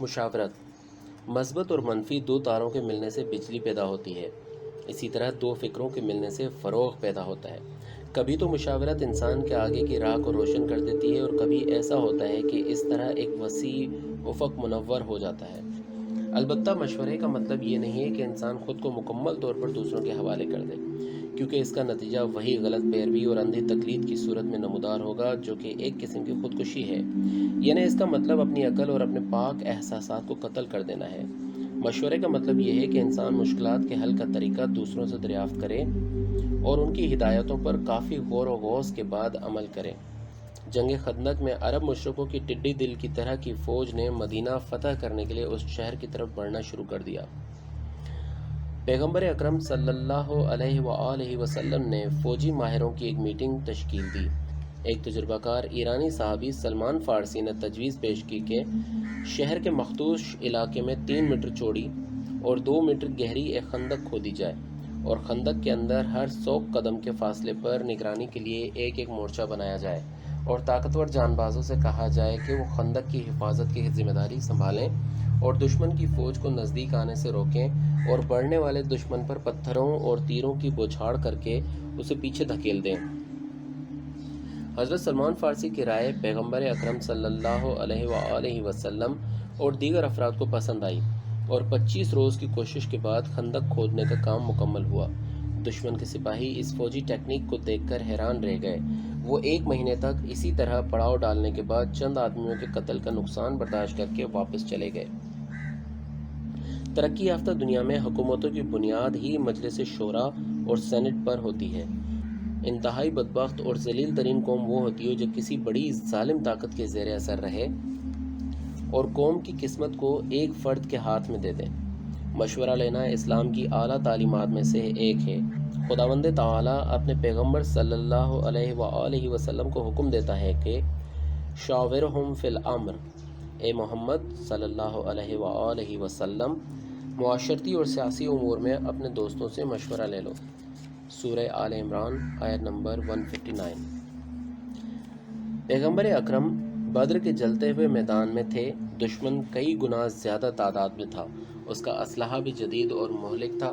مشاورت مثبت اور منفی دو تاروں کے ملنے سے بجلی پیدا ہوتی ہے، اسی طرح دو فکروں کے ملنے سے فروغ پیدا ہوتا ہے۔ کبھی تو مشاورت انسان کے آگے کی راہ کو روشن کر دیتی ہے اور کبھی ایسا ہوتا ہے کہ اس طرح ایک وسیع افق منور ہو جاتا ہے۔ البتہ مشورے کا مطلب یہ نہیں ہے کہ انسان خود کو مکمل طور پر دوسروں کے حوالے کر دے، کیونکہ اس کا نتیجہ وہی غلط پیروی اور اندھی تقلید کی صورت میں نمودار ہوگا جو کہ ایک قسم کی خودکشی ہے، یعنی اس کا مطلب اپنی عقل اور اپنے پاک احساسات کو قتل کر دینا ہے۔ مشورے کا مطلب یہ ہے کہ انسان مشکلات کے حل کا طریقہ دوسروں سے دریافت کرے اور ان کی ہدایتوں پر کافی غور و غوص کے بعد عمل کرے۔ جنگ خندق میں عرب مشرکوں کی ٹڈی دل کی طرح کی فوج نے مدینہ فتح کرنے کے لیے اس شہر کی طرف بڑھنا شروع کر دیا۔ پیغمبر اکرم صلی اللہ علیہ وآلہ وسلم نے فوجی ماہروں کی ایک میٹنگ تشکیل دی۔ ایک تجربہ کار ایرانی صحابی سلمان فارسی نے تجویز پیش کی کہ شہر کے مخدوش علاقے میں 3 میٹر چوڑی اور 2 میٹر گہری ایک خندق کھودی جائے اور خندق کے اندر ہر 100 قدم کے فاصلے پر نگرانی کے لیے ایک مورچہ بنایا جائے اور طاقتور جان بازوں سے کہا جائے کہ وہ خندق کی حفاظت کی ذمہ داری سنبھالیں اور دشمن کی فوج کو نزدیک آنے سے روکیں اور بڑھنے والے دشمن پر پتھروں اور تیروں کی بوچھاڑ کر کے اسے پیچھے دھکیل دیں۔ حضرت سلمان فارسی کی رائے پیغمبر اکرم صلی اللہ علیہ وآلہ وسلم اور دیگر افراد کو پسند آئی اور 25 روز کی کوشش کے بعد خندق کھودنے کا کام مکمل ہوا۔ دشمن کے سپاہی اس فوجی ٹیکنیک کو دیکھ کر حیران رہ گئے۔ وہ 1 مہینے تک اسی طرح پڑاؤ ڈالنے کے بعد چند آدمیوں کے قتل کا نقصان برداشت کر کے واپس چلے گئے۔ ترقی یافتہ دنیا میں حکومتوں کی بنیاد ہی مجلس شورا اور سینٹ پر ہوتی ہے۔ انتہائی بدبخت اور ذلیل ترین قوم وہ ہوتی ہے جو کسی بڑی ظالم طاقت کے زیر اثر رہے اور قوم کی قسمت کو ایک فرد کے ہاتھ میں دے دے۔ مشورہ لینا اسلام کی اعلیٰ تعلیمات میں سے ایک ہے۔ خداوند تعالیٰ اپنے پیغمبر صلی اللہ علیہ وآلہ وسلم کو حکم دیتا ہے کہ شاورہم فی الامر، اے محمد صلی اللہ علیہ وآلہ وسلم معاشرتی اور سیاسی امور میں اپنے دوستوں سے مشورہ لے لو۔ سورہ آل عمران آیت نمبر 159۔ پیغمبر اکرم بدر کے جلتے ہوئے میدان میں تھے۔ دشمن کئی گنا زیادہ تعداد میں تھا، اس کا اسلحہ بھی جدید اور مہلک تھا۔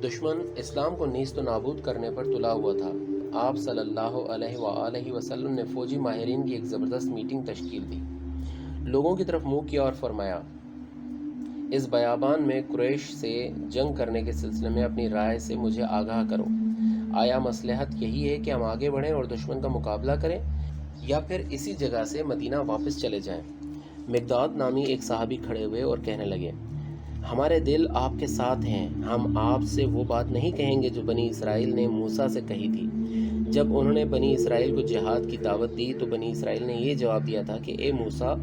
دشمن اسلام کو نیست و نابود کرنے پر تلا ہوا تھا۔ آپ صلی اللہ علیہ وآلہ وسلم نے فوجی ماہرین کی ایک زبردست میٹنگ تشکیل دی، لوگوں کی طرف منہ کیا اور فرمایا، اس بیابان میں قریش سے جنگ کرنے کے سلسلے میں اپنی رائے سے مجھے آگاہ کرو۔ آیا مصلحت یہی ہے کہ ہم آگے بڑھیں اور دشمن کا مقابلہ کریں یا پھر اسی جگہ سے مدینہ واپس چلے جائیں؟ مقداد نامی ایک صحابی کھڑے ہوئے اور کہنے لگے، ہمارے دل آپ کے ساتھ ہیں، ہم آپ سے وہ بات نہیں کہیں گے جو بنی اسرائیل نے موسیٰ سے کہی تھی۔ جب انہوں نے بنی اسرائیل کو جہاد کی دعوت دی تو بنی اسرائیل نے یہ جواب دیا تھا کہ اے موسیٰ،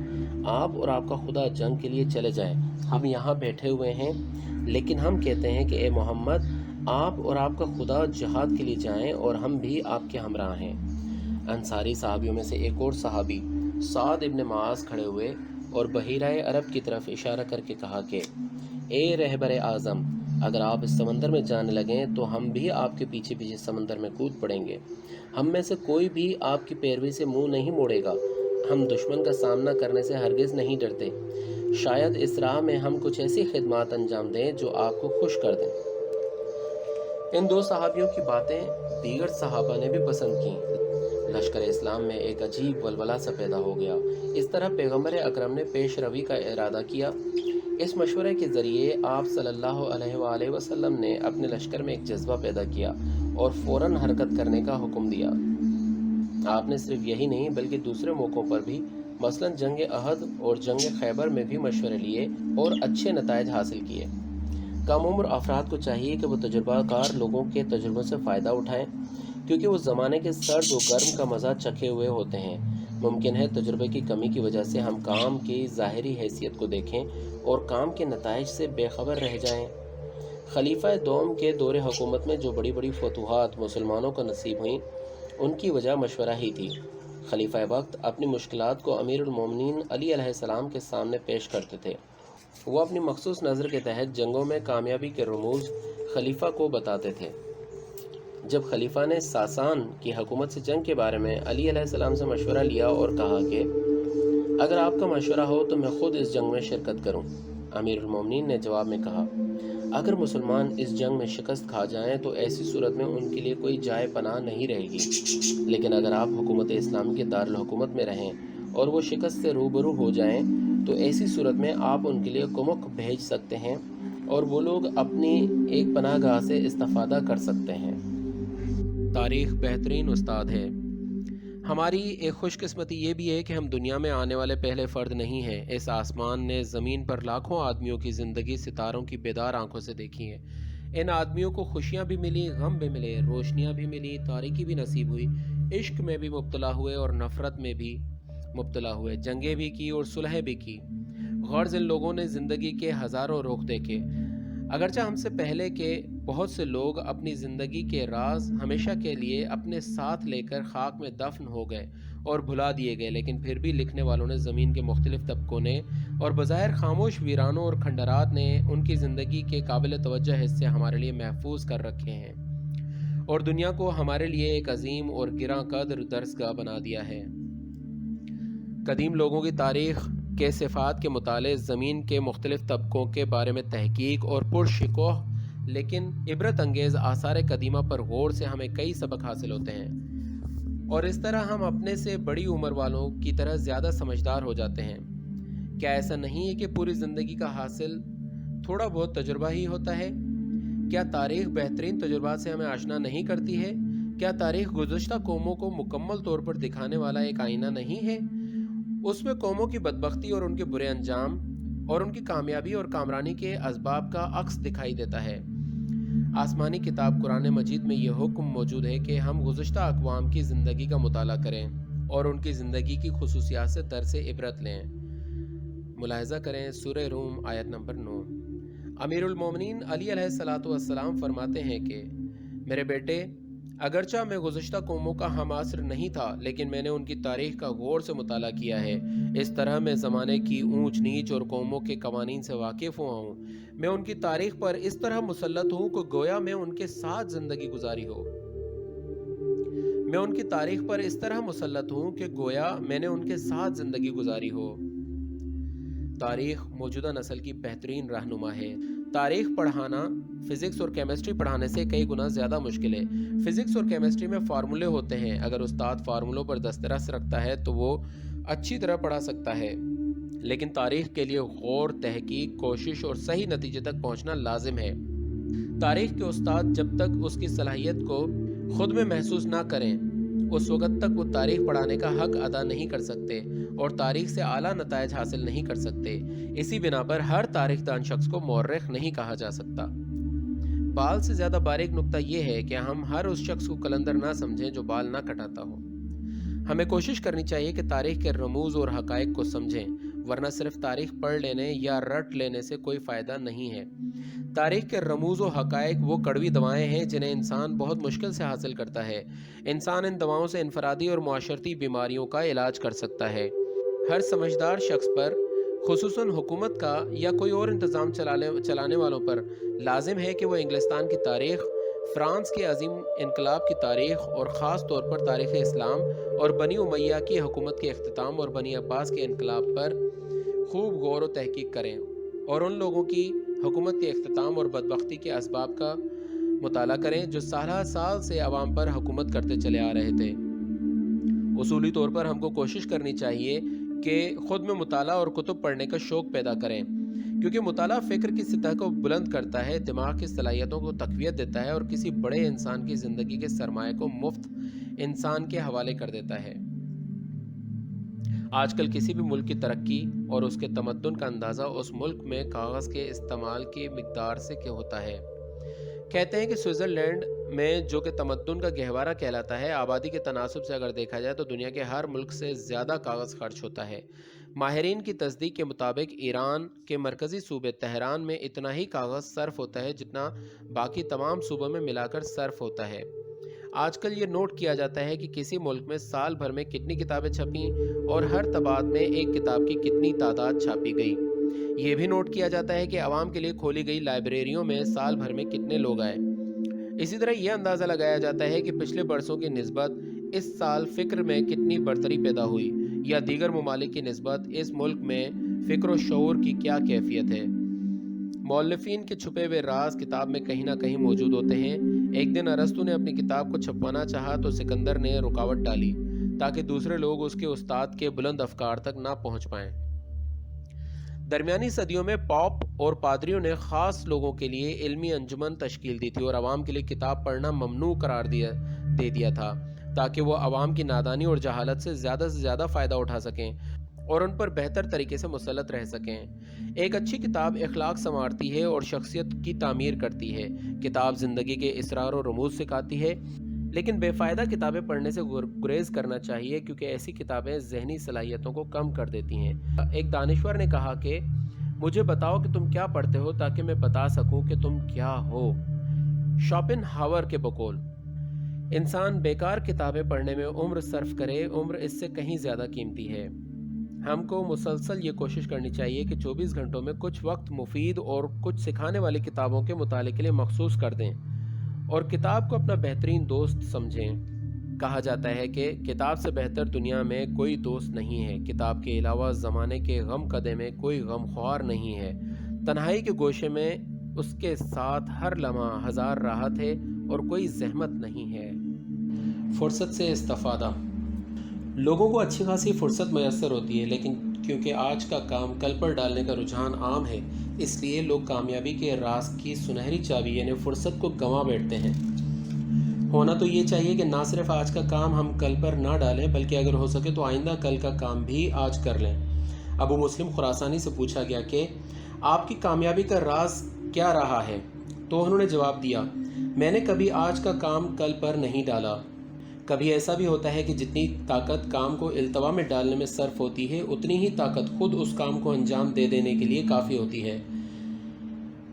آپ اور آپ کا خدا جنگ کے لیے چلے جائیں، ہم یہاں بیٹھے ہوئے ہیں، لیکن ہم کہتے ہیں کہ اے محمد، آپ اور آپ کا خدا جہاد کے لیے جائیں اور ہم بھی آپ کے ہمراہ ہیں۔ انصاری صحابیوں میں سے ایک اور صحابی سعد ابن معاذ کھڑے ہوئے اور بحیرہ عرب کی طرف اشارہ کر کے کہا کہ اے رہبر اعظم، اگر آپ اس سمندر میں جانے لگیں تو ہم بھی آپ کے پیچھے پیچھے سمندر میں کود پڑیں گے۔ ہم میں سے کوئی بھی آپ کی پیروی سے منہ نہیں موڑے گا، ہم دشمن کا سامنا کرنے سے ہرگز نہیں ڈرتے، شاید اس راہ میں ہم کچھ ایسی خدمات انجام دیں جو آپ کو خوش کر دیں۔ ان 2 صحابیوں کی باتیں دیگر صحابہ نے بھی پسند کیں۔ لشکر اسلام میں ایک عجیب ولولہ سا پیدا ہو گیا۔ اس طرح پیغمبر اکرم نے پیش روی کا ارادہ کیا۔ اس مشورے کے ذریعے آپ صلی اللہ علیہ وآلہ وسلم نے اپنے لشکر میں ایک جذبہ پیدا کیا اور فوراً حرکت کرنے کا حکم دیا۔ آپ نے صرف یہی نہیں بلکہ دوسرے موقعوں پر بھی، مثلاً جنگ احد اور جنگ خیبر میں بھی مشورے لیے اور اچھے نتائج حاصل کیے۔ کم عمر افراد کو چاہیے کہ وہ تجربہ کار لوگوں کے تجربوں سے فائدہ اٹھائیں، کیونکہ وہ زمانے کے سرد و گرم کا مزہ چکھے ہوئے ہوتے ہیں۔ ممکن ہے تجربے کی کمی کی وجہ سے ہم کام کی ظاہری حیثیت کو دیکھیں اور کام کے نتائج سے بے خبر رہ جائیں۔ خلیفہ دوم کے دور حکومت میں جو بڑی بڑی فتوحات مسلمانوں کو نصیب ہوئیں، ان کی وجہ مشورہ ہی تھی۔ خلیفہ وقت اپنی مشکلات کو امیر المومنین علی علیہ السلام کے سامنے پیش کرتے تھے۔ وہ اپنی مخصوص نظر کے تحت جنگوں میں کامیابی کے رموز خلیفہ کو بتاتے تھے۔ جب خلیفہ نے ساسان کی حکومت سے جنگ کے بارے میں علی علیہ السلام سے مشورہ لیا اور کہا کہ اگر آپ کا مشورہ ہو تو میں خود اس جنگ میں شرکت کروں۔ امیر المومنین نے جواب میں کہا، اگر مسلمان اس جنگ میں شکست کھا جائیں تو ایسی صورت میں ان کے لیے کوئی جائے پناہ نہیں رہے گی، لیکن اگر آپ حکومت اسلامی کے دارالحکومت میں رہیں اور وہ شکست سے روبرو ہو جائیں تو ایسی صورت میں آپ ان کے لیے کمک بھیج سکتے ہیں اور وہ لوگ اپنی ایک پناہ گاہ سے استفادہ کر سکتے ہیں۔ تاریخ بہترین استاد ہے۔ ہماری ایک خوش قسمتی یہ بھی ہے کہ ہم دنیا میں آنے والے پہلے فرد نہیں ہیں۔ اس آسمان نے زمین پر لاکھوں آدمیوں کی زندگی ستاروں کی بیدار آنکھوں سے دیکھی ہے۔ ان آدمیوں کو خوشیاں بھی ملی، غم بھی ملے، روشنیاں بھی ملی، تاریکی بھی نصیب ہوئی، عشق میں بھی مبتلا ہوئے اور نفرت میں بھی مبتلا ہوئے، جنگیں بھی کی اور صلحیں بھی کی۔ غرض ان لوگوں نے زندگی کے ہزاروں رخ دیکھے۔ اگرچہ ہم سے پہلے کے بہت سے لوگ اپنی زندگی کے راز ہمیشہ کے لیے اپنے ساتھ لے کر خاک میں دفن ہو گئے اور بھلا دیے گئے، لیکن پھر بھی لکھنے والوں نے زمین کے مختلف طبقوں نے اور بظاہر خاموش ویرانوں اور کھنڈرات نے ان کی زندگی کے قابل توجہ حصے ہمارے لیے محفوظ کر رکھے ہیں اور دنیا کو ہمارے لیے ایک عظیم اور گراں قدر درسگاہ بنا دیا ہے۔ قدیم لوگوں کی تاریخ کے صفات کے مطالعے، زمین کے مختلف طبقوں کے بارے میں تحقیق اور پرشکوہ لیکن عبرت انگیز آثار قدیمہ پر غور سے ہمیں کئی سبق حاصل ہوتے ہیں، اور اس طرح ہم اپنے سے بڑی عمر والوں کی طرح زیادہ سمجھدار ہو جاتے ہیں۔ کیا ایسا نہیں ہے کہ پوری زندگی کا حاصل تھوڑا بہت تجربہ ہی ہوتا ہے؟ کیا تاریخ بہترین تجربات سے ہمیں آشنا نہیں کرتی ہے؟ کیا تاریخ گزشتہ قوموں کو مکمل طور پر دکھانے والا ایک آئینہ نہیں ہے؟ اس میں قوموں کی بدبختی اور ان کے برے انجام اور ان کی کامیابی اور کامرانی کے اسباب کا عکس دکھائی دیتا ہے۔ آسمانی کتاب قرآن مجید میں یہ حکم موجود ہے کہ ہم گزشتہ اقوام کی زندگی کا مطالعہ کریں اور ان کی زندگی کی خصوصیات سے درس عبرت لیں۔ ملاحظہ کریں سورہ روم آیت نمبر 9۔ امیر المومنین علی علیہ الصلوۃ والسلام فرماتے ہیں کہ میرے بیٹے، اگرچہ میں گزشتہ قوموں کا ہم عصر نہیں تھا، لیکن میں نے ان کی تاریخ کا غور سے مطالعہ کیا ہے۔ اس طرح میں زمانے کی اونچ نیچ اور قوموں کے قوانین سے واقف ہوا ہوں۔ میں ان کی تاریخ پر اس طرح مسلط ہوں کہ گویا میں ان کے ساتھ زندگی گزاری ہو۔ میں ان کی تاریخ پر اس طرح مسلط ہوں کہ گویا میں نے ان کے ساتھ زندگی گزاری ہو۔ تاریخ موجودہ نسل کی بہترین رہنما ہے۔ تاریخ پڑھانا فزکس اور کیمسٹری پڑھانے سے کئی گنا زیادہ مشکل ہے۔ فزکس اور کیمسٹری میں فارمولے ہوتے ہیں، اگر استاد فارمولوں پر دسترس رکھتا ہے تو وہ اچھی طرح پڑھا سکتا ہے، لیکن تاریخ کے لیے غور، تحقیق، کوشش اور صحیح نتیجے تک پہنچنا لازم ہے۔ تاریخ کے استاد جب تک اس کی صلاحیت کو خود میں محسوس نہ کریں، اس وقت تک وہ تاریخ پڑھانے کا حق ادا نہیں کر سکتے اور تاریخ سے اعلیٰ نتائج حاصل نہیں کر سکتے۔ اسی بنا پر ہر تاریخ دان شخص کو مورخ نہیں کہا جا سکتا۔ بال سے زیادہ باریک نقطہ یہ ہے کہ ہم ہر اس شخص کو قلندر نہ سمجھیں جو بال نہ کٹاتا ہو۔ ہمیں کوشش کرنی چاہیے کہ تاریخ کے رموز اور حقائق کو سمجھیں، ورنہ صرف تاریخ پڑھ لینے یا رٹ لینے سے کوئی فائدہ نہیں ہے۔ تاریخ کے رموز و حقائق وہ کڑوی دوائیں ہیں جنہیں انسان بہت مشکل سے حاصل کرتا ہے۔ انسان ان دواؤں سے انفرادی اور معاشرتی بیماریوں کا علاج کر سکتا ہے۔ ہر سمجھدار شخص پر، خصوصاً حکومت کا یا کوئی اور انتظام چلانے والوں پر لازم ہے کہ وہ انگلستان کی تاریخ، فرانس کے عظیم انقلاب کی تاریخ اور خاص طور پر تاریخ اسلام اور بنی امیہ کی حکومت کے اختتام اور بنی عباس کے انقلاب پر خوب غور و تحقیق کریں اور ان لوگوں کی حکومت کے اختتام اور بدبختی کے اسباب کا مطالعہ کریں جو سالہ سال سے عوام پر حکومت کرتے چلے آ رہے تھے۔ اصولی طور پر ہم کو کوشش کرنی چاہیے کہ خود میں مطالعہ اور کتب پڑھنے کا شوق پیدا کریں، کیونکہ مطالعہ فکر کی سطح کو بلند کرتا ہے، دماغ کی صلاحیتوں کو تقویت دیتا ہے اور کسی بڑے انسان کی زندگی کے سرمایہ کو مفت انسان کے حوالے کر دیتا ہے۔ آج کل کسی بھی ملک کی ترقی اور اس کے تمدن کا اندازہ اس ملک میں کاغذ کے استعمال کی مقدار سے ہوتا ہے۔ کہتے ہیں کہ سوئٹزرلینڈ میں جو کہ تمدن کا گہوارہ کہلاتا ہے، آبادی کے تناسب سے اگر دیکھا جائے تو دنیا کے ہر ملک سے زیادہ کاغذ خرچ ہوتا ہے۔ ماہرین کی تصدیق کے مطابق ایران کے مرکزی صوبے تہران میں اتنا ہی کاغذ صرف ہوتا ہے جتنا باقی تمام صوبوں میں ملا کر صرف ہوتا ہے۔ آج کل یہ نوٹ کیا جاتا ہے کہ کسی ملک میں سال بھر میں کتنی کتابیں چھپیں اور ہر طباعت میں ایک کتاب کی کتنی تعداد چھاپی گئی۔ یہ بھی نوٹ کیا جاتا ہے کہ عوام کے لیے کھولی گئی لائبریریوں میں سال بھر میں کتنے لوگ آئے۔ اسی طرح یہ اندازہ لگایا جاتا ہے کہ پچھلے برسوں کی نسبت اس سال فکر میں کتنی برتری پیدا ہوئی۔ یا دیگر ممالک کی نسبت اس ملک میں فکر و شعور کی کیا کیفیت ہے۔ مؤلفین کے چھپے ہوئے راز کتاب میں کہیں نہ کہیں موجود ہوتے ہیں۔ ایک دن ارسطو نے اپنی کتاب کو چھپوانا چاہا تو سکندر نے رکاوٹ ڈالی تاکہ دوسرے لوگ اس کے استاد کے بلند افکار تک نہ پہنچ پائیں۔ درمیانی صدیوں میں پوپ اور پادریوں نے خاص لوگوں کے لیے علمی انجمن تشکیل دی تھی اور عوام کے لیے کتاب پڑھنا ممنوع قرار دے دیا تھا تاکہ وہ عوام کی نادانی اور جہالت سے زیادہ فائدہ اٹھا سکیں اور ان پر بہتر طریقے سے مسلط رہ سکیں۔ ایک اچھی کتاب اخلاق سنوارتی ہے اور شخصیت کی تعمیر کرتی ہے۔ کتاب زندگی کے اسرار و رموز سکھاتی ہے، لیکن بے فائدہ کتابیں پڑھنے سے گریز کرنا چاہیے کیونکہ ایسی کتابیں ذہنی صلاحیتوں کو کم کر دیتی ہیں۔ ایک دانشور نے کہا کہ مجھے بتاؤ کہ تم کیا پڑھتے ہو تاکہ میں بتا سکوں کہ تم کیا ہو۔ شوپن ہاور کے بقول انسان بیکار کتابیں پڑھنے میں عمر صرف کرے، عمر اس سے کہیں زیادہ قیمتی ہے۔ ہم کو مسلسل یہ کوشش کرنی چاہیے کہ 24 گھنٹوں میں کچھ وقت مفید اور کچھ سکھانے والی کتابوں کے مطالعے کے لیے مخصوص کر دیں اور کتاب کو اپنا بہترین دوست سمجھیں۔ کہا جاتا ہے کہ کتاب سے بہتر دنیا میں کوئی دوست نہیں ہے۔ کتاب کے علاوہ زمانے کے غم قدے میں کوئی غم خوار نہیں ہے۔ تنہائی کے گوشے میں اس کے ساتھ ہر لمحہ ہزار راحت ہے اور کوئی زحمت نہیں ہے۔ فرصت سے استفادہ۔ لوگوں کو اچھی خاصی فرصت میسر ہوتی ہے، لیکن کیونکہ آج کا کام کل پر ڈالنے کا رجحان عام ہے، اس لیے لوگ کامیابی کے راز کی سنہری چابی یعنی فرصت کو گنوا بیٹھتے ہیں۔ ہونا تو یہ چاہیے کہ نہ صرف آج کا کام ہم کل پر نہ ڈالیں بلکہ اگر ہو سکے تو آئندہ کل کا کام بھی آج کر لیں۔ ابو مسلم خراسانی سے پوچھا گیا کہ آپ کی کامیابی کا راز کیا رہا ہے؟ تو انہوں نے جواب دیا، میں نے کبھی آج کا کام کل پر نہیں ڈالا۔ کبھی ایسا بھی ہوتا ہے کہ جتنی طاقت کام کو التوا میں ڈالنے میں صرف ہوتی ہے اتنی ہی طاقت خود اس کام کو انجام دے دینے کے لیے کافی ہوتی ہے۔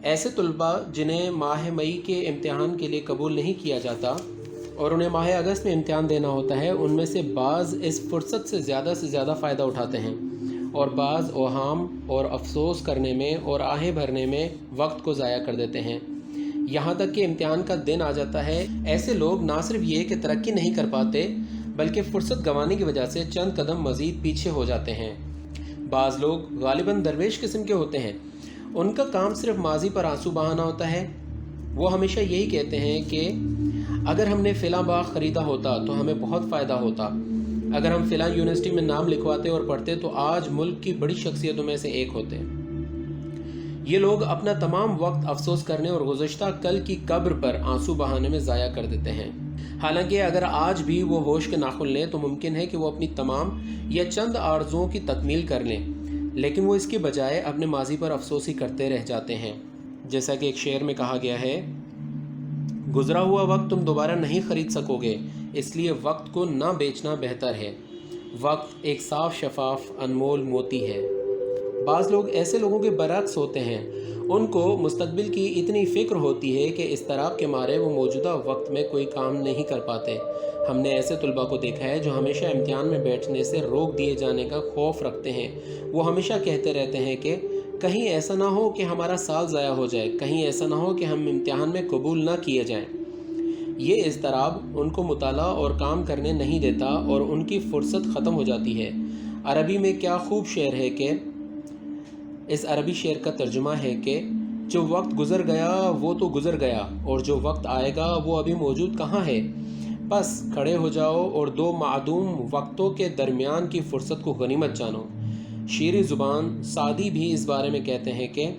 ایسے طلباء جنہیں ماہ مئی کے امتحان کے لیے قبول نہیں کیا جاتا اور انہیں ماہ اگست میں امتحان دینا ہوتا ہے، ان میں سے بعض اس فرصت سے زیادہ فائدہ اٹھاتے ہیں اور بعض اوہام اور افسوس کرنے میں اور آہیں بھرنے میں وقت کو ضائع کر دیتے ہیں، یہاں تک کہ امتحان کا دن آ جاتا ہے۔ ایسے لوگ نہ صرف یہ کہ ترقی نہیں کر پاتے بلکہ فرصت گنوانے کی وجہ سے چند قدم مزید پیچھے ہو جاتے ہیں۔ بعض لوگ غالباً درویش قسم کے ہوتے ہیں، ان کا کام صرف ماضی پر آنسو بہانا ہوتا ہے۔ وہ ہمیشہ یہی کہتے ہیں کہ اگر ہم نے فلاں باغ خریدا ہوتا تو ہمیں بہت فائدہ ہوتا، اگر ہم فلاں یونیورسٹی میں نام لکھواتے اور پڑھتے تو آج ملک کی بڑی شخصیتوں میں سے ایک ہوتے۔ یہ لوگ اپنا تمام وقت افسوس کرنے اور گزشتہ کل کی قبر پر آنسو بہانے میں ضائع کر دیتے ہیں، حالانکہ اگر آج بھی وہ ہوش کے ناخن لیں تو ممکن ہے کہ وہ اپنی تمام یا چند آرزوؤں کی تکمیل کر لیں، لیکن وہ اس کے بجائے اپنے ماضی پر افسوس ہی کرتے رہ جاتے ہیں۔ جیسا کہ ایک شعر میں کہا گیا ہے، گزرا ہوا وقت تم دوبارہ نہیں خرید سکو گے، اس لیے وقت کو نہ بیچنا بہتر ہے۔ وقت ایک صاف شفاف انمول موتی ہے۔ بعض لوگ ایسے لوگوں کے برعکس ہوتے ہیں، ان کو مستقبل کی اتنی فکر ہوتی ہے کہ اضطراب کے مارے وہ موجودہ وقت میں کوئی کام نہیں کر پاتے۔ ہم نے ایسے طلباء کو دیکھا ہے جو ہمیشہ امتحان میں بیٹھنے سے روک دیے جانے کا خوف رکھتے ہیں۔ وہ ہمیشہ کہتے رہتے ہیں کہ کہیں ایسا نہ ہو کہ ہمارا سال ضائع ہو جائے، کہیں ایسا نہ ہو کہ ہم امتحان میں قبول نہ کیے جائیں۔ یہ اضطراب ان کو مطالعہ اور کام کرنے نہیں دیتا اور ان کی فرصت ختم ہو جاتی ہے۔ عربی میں کیا خوب شعر ہے کہ اس عربی شعر کا ترجمہ ہے کہ جو وقت گزر گیا وہ تو گزر گیا اور جو وقت آئے گا وہ ابھی موجود کہاں ہے، بس کھڑے ہو جاؤ اور دو معدوم وقتوں کے درمیان کی فرصت کو غنیمت جانو۔ شیریں زبان سعدی بھی اس بارے میں کہتے ہیں کہ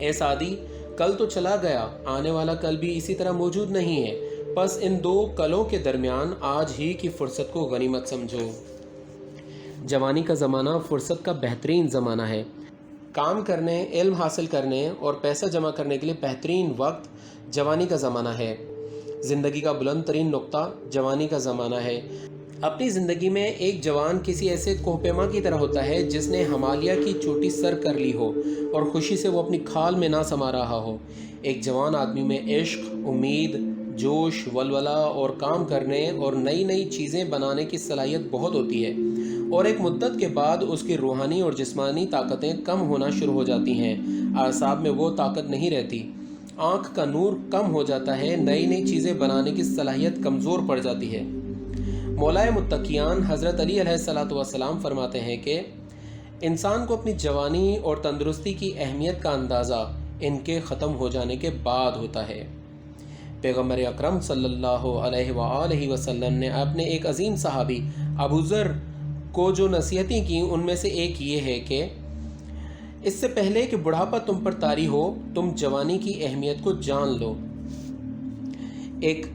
اے سعدی، کل تو چلا گیا، آنے والا کل بھی اسی طرح موجود نہیں ہے، بس ان دو کلوں کے درمیان آج ہی کی فرصت کو غنیمت سمجھو۔ جوانی کا زمانہ فرصت کا بہترین زمانہ ہے۔ کام کرنے، علم حاصل کرنے اور پیسہ جمع کرنے کے لیے بہترین وقت جوانی کا زمانہ ہے۔ زندگی کا بلند ترین نقطہ جوانی کا زمانہ ہے۔ اپنی زندگی میں ایک جوان کسی ایسے کوہ پیما کی طرح ہوتا ہے جس نے ہمالیہ کی چوٹی سر کر لی ہو اور خوشی سے وہ اپنی کھال میں نہ سما رہا ہو۔ ایک جوان آدمی میں عشق، امید، جوش، ولولہ اور کام کرنے اور نئی چیزیں بنانے کی صلاحیت بہت ہوتی ہے، اور ایک مدت کے بعد اس کی روحانی اور جسمانی طاقتیں کم ہونا شروع ہو جاتی ہیں، اعصاب میں وہ طاقت نہیں رہتی، آنکھ کا نور کم ہو جاتا ہے، نئی چیزیں بنانے کی صلاحیت کمزور پڑ جاتی ہے۔ مولائے متقیان حضرت علی علیہ الصلوۃ والسلام فرماتے ہیں کہ انسان کو اپنی جوانی اور تندرستی کی اہمیت کا اندازہ ان کے ختم ہو جانے کے بعد ہوتا ہے۔ پیغمبر اکرم صلی اللہ علیہ وآلہ وسلم نے اپنے ایک عظیم صحابی ابو ذر کو جو نصیحتیں کی ان میں سے ایک یہ ہے کہ اس سے پہلے کہ بڑھاپا تم پر طاری ہو تم جوانی کی اہمیت کو جان لو۔ ایک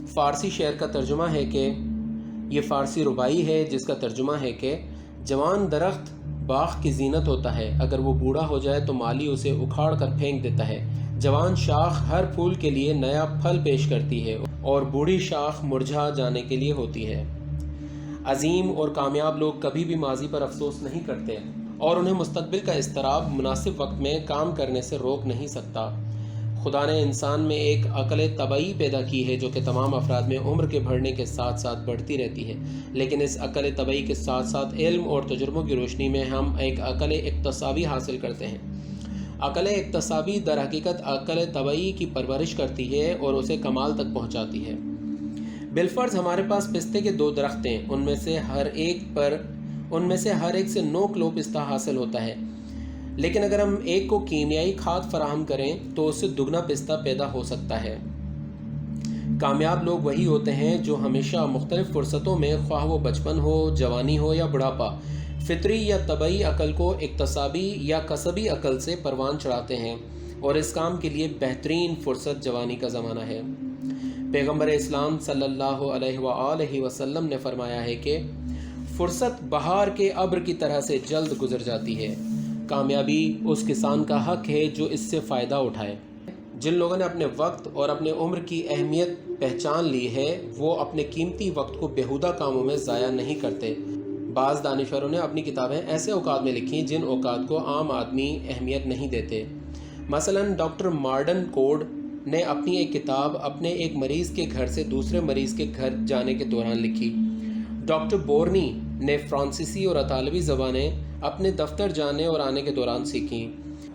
فارسی شعر کا ترجمہ ہے کہ یہ فارسی ربائی ہے جس کا ترجمہ ہے کہ جوان درخت باغ کی زینت ہوتا ہے، اگر وہ بوڑھا ہو جائے تو مالی اسے اکھاڑ کر پھینک دیتا ہے۔ جوان شاخ ہر پھول کے لیے نیا پھل پیش کرتی ہے اور بوڑھی شاخ مرجھا جانے کے لیے ہوتی ہے۔ عظیم اور کامیاب لوگ کبھی بھی ماضی پر افسوس نہیں کرتے اور انہیں مستقبل کا اضطراب مناسب وقت میں کام کرنے سے روک نہیں سکتا۔ خدا نے انسان میں ایک عقل طبعی پیدا کی ہے جو کہ تمام افراد میں عمر کے بڑھنے کے ساتھ ساتھ بڑھتی رہتی ہے، لیکن اس عقل طبعی کے ساتھ ساتھ علم اور تجربوں کی روشنی میں ہم ایک عقل اکتسابی حاصل کرتے ہیں۔ عقل اکتسابی در حقیقت عقل طبعی کی پرورش کرتی ہے اور اسے کمال تک پہنچاتی ہے۔ بالفرض ہمارے پاس پستے کے 2 درخت ہیں، ان میں سے ہر ایک سے 9 کلو پستہ حاصل ہوتا ہے، لیکن اگر ہم ایک کو کیمیائی کھاد فراہم کریں تو اس سے دگنا پستہ پیدا ہو سکتا ہے۔ کامیاب لوگ وہی ہوتے ہیں جو ہمیشہ مختلف فرصتوں میں، خواہ وہ بچپن ہو، جوانی ہو یا بڑھاپا، فطری یا طبعی عقل کو اکتسابی یا کسبی عقل سے پروان چڑھاتے ہیں، اور اس کام کے لیے بہترین فرصت جوانی کا زمانہ ہے۔ پیغمبر اسلام صلی اللہ علیہ وآلہ وسلم نے فرمایا ہے کہ فرصت بہار کے ابر کی طرح سے جلد گزر جاتی ہے۔ کامیابی اس کسان کا حق ہے جو اس سے فائدہ اٹھائے۔ جن لوگوں نے اپنے وقت اور اپنے عمر کی اہمیت پہچان لی ہے وہ اپنے قیمتی وقت کو بیہودہ کاموں میں ضائع نہیں کرتے۔ بعض دانشوروں نے اپنی کتابیں ایسے اوقات میں لکھی جن اوقات کو عام آدمی اہمیت نہیں دیتے۔ مثلا ڈاکٹر مارڈن کوڈ نے اپنی ایک کتاب اپنے ایک مریض کے گھر سے دوسرے مریض کے گھر جانے کے دوران لکھی۔ ڈاکٹر بورنی نے فرانسیسی اور اطالوی زبانیں اپنے دفتر جانے اور آنے کے دوران سیکھیں۔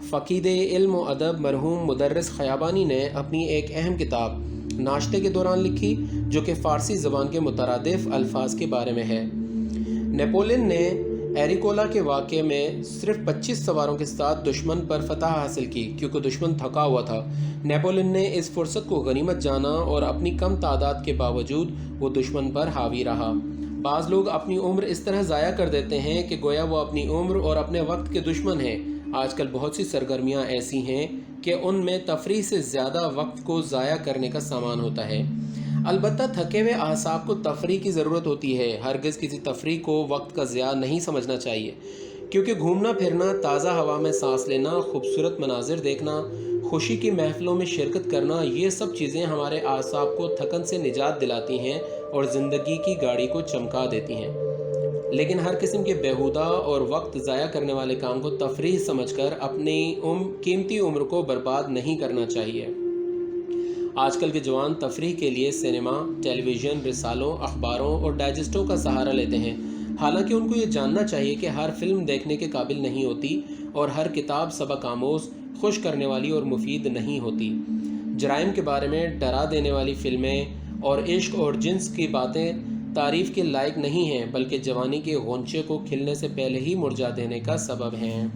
فقید علم و ادب مرحوم مدرس خیابانی نے اپنی ایک اہم کتاب ناشتے کے دوران لکھی جو کہ فارسی زبان کے مترادف الفاظ کے بارے میں ہے۔ نیپولین نے ایریکولا کے واقعے میں صرف 25 سواروں کے ساتھ دشمن پر فتح حاصل کی کیونکہ دشمن تھکا ہوا تھا۔ نیپولین نے اس فرصت کو غنیمت جانا اور اپنی کم تعداد کے باوجود وہ دشمن پر حاوی رہا۔ بعض لوگ اپنی عمر اس طرح ضائع کر دیتے ہیں کہ گویا وہ اپنی عمر اور اپنے وقت کے دشمن ہیں۔ آج کل بہت سی سرگرمیاں ایسی ہیں کہ ان میں تفریح سے زیادہ وقت کو ضائع کرنے کا سامان ہوتا ہے۔ البتہ تھکے ہوئے اعصاب کو تفریح کی ضرورت ہوتی ہے۔ ہرگز کسی تفریح کو وقت کا ضیاع نہیں سمجھنا چاہیے، کیونکہ گھومنا پھرنا، تازہ ہوا میں سانس لینا، خوبصورت مناظر دیکھنا، خوشی کی محفلوں میں شرکت کرنا، یہ سب چیزیں ہمارے اعصاب کو تھکن سے نجات دلاتی ہیں اور زندگی کی گاڑی کو چمکا دیتی ہیں۔ لیکن ہر قسم کے بیہودہ اور وقت ضائع کرنے والے کام کو تفریح سمجھ کر اپنی قیمتی عمر کو برباد نہیں کرنا چاہیے۔ آج کل کے جوان تفریح کے لیے سینما، ٹیلی ویژن، رسالوں، اخباروں اور ڈائجسٹوں کا سہارا لیتے ہیں، حالانکہ ان کو یہ جاننا چاہیے کہ ہر فلم دیکھنے کے قابل نہیں ہوتی اور ہر کتاب سبق آموز، خوش کرنے والی اور مفید نہیں ہوتی۔ جرائم کے بارے میں ڈرا دینے والی فلمیں اور عشق اور جنس کی باتیں تعریف کے لائق نہیں ہیں، بلکہ جوانی کے غنچے کو کھلنے سے پہلے ہی مرجھا دینے کا سبب ہیں۔